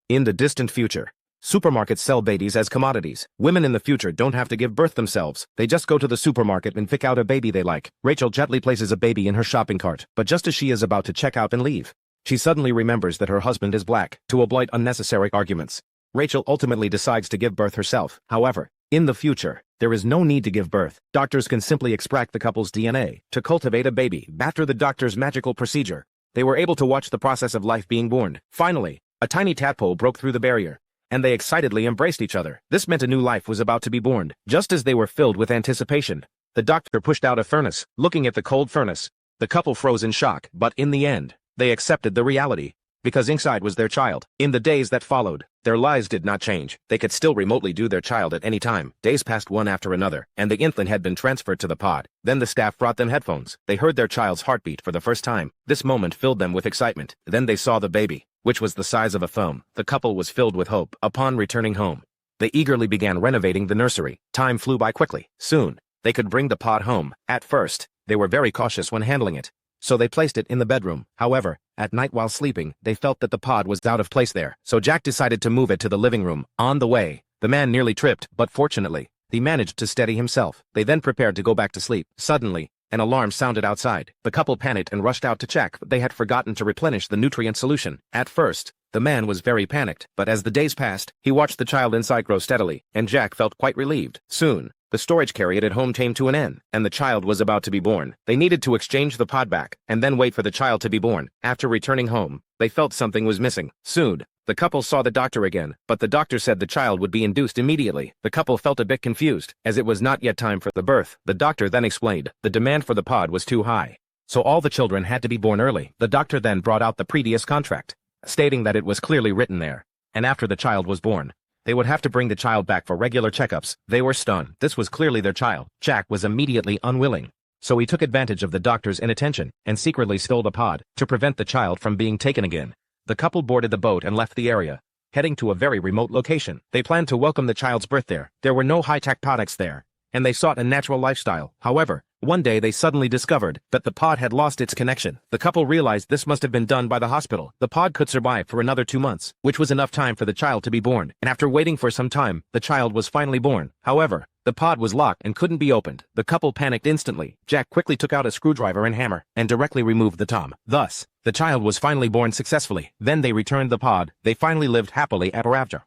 In the distant future, supermarkets sell babies as commodities. Women in the future don't have to give birth themselves. They just go to the supermarket and pick out a baby they like. Rachel gently places a baby in her shopping cart, but just as she is about to check out and leave, she suddenly remembers that her husband is black. To avoid unnecessary arguments, Rachel ultimately decides to give birth herself. However, in the future, there is no need to give birth. Doctors can simply extract the couple's DNA to cultivate a baby. After the doctor's magical procedure, they were able to watch the process of life being born. Finally, a tiny tadpole broke through the barrier, and they excitedly embraced each other. This meant a new life was about to be born. Just as they were filled with anticipation, the doctor pushed out a furnace. Looking at the cold furnace, the couple froze in shock, but in the end, they accepted the reality, because inside was their child. In the days that followed, their lives did not change. They could still remotely do their child at any time. Days passed one after another, and the infant had been transferred to the pod. Then the staff brought them headphones. They heard their child's heartbeat for the first time. This moment filled them with excitement. Then they saw the baby, which was the size of a thumb. The couple was filled with hope. Upon returning home, they eagerly began renovating the nursery. Time flew by quickly. Soon, they could bring the pod home. At first, they were very cautious when handling it, so they placed it in the bedroom. However, at night while sleeping, they felt that the pod was out of place there, so Jack decided to move it to the living room. On the way, the man nearly tripped, but fortunately, he managed to steady himself. They then prepared to go back to sleep. Suddenly, an alarm sounded outside. The couple panicked and rushed out to check, but they had forgotten to replenish the nutrient solution. At first, the man was very panicked, but as the days passed, he watched the child inside grow steadily, and Jack felt quite relieved. Soon, the storage carrier at home came to an end, and the child was about to be born. They needed to exchange the pod back, and then wait for the child to be born. After returning home, they felt something was missing. Soon, the couple saw the doctor again, but the doctor said the child would be induced immediately. The couple felt a bit confused, as it was not yet time for the birth. The doctor then explained the demand for the pod was too high, so all the children had to be born early. The doctor then brought out the previous contract, stating that it was clearly written there, and after the child was born, they would have to bring the child back for regular checkups. They were stunned. This was clearly their child. Jack was immediately unwilling, so he took advantage of the doctor's inattention and secretly stole the pod to prevent the child from being taken again. The couple boarded the boat and left the area, heading to a very remote location. They planned to welcome the child's birth there. There were no high-tech products there, and they sought a natural lifestyle. However, one day they suddenly discovered that the pod had lost its connection. The couple realized this must have been done by the hospital. The pod could survive for another 2 months, which was enough time for the child to be born. And after waiting for some time, the child was finally born. However, the pod was locked and couldn't be opened. The couple panicked instantly. Jack quickly took out a screwdriver and hammer and directly removed the tom. Thus, the child was finally born successfully. Then they returned the pod. They finally lived happily ever after.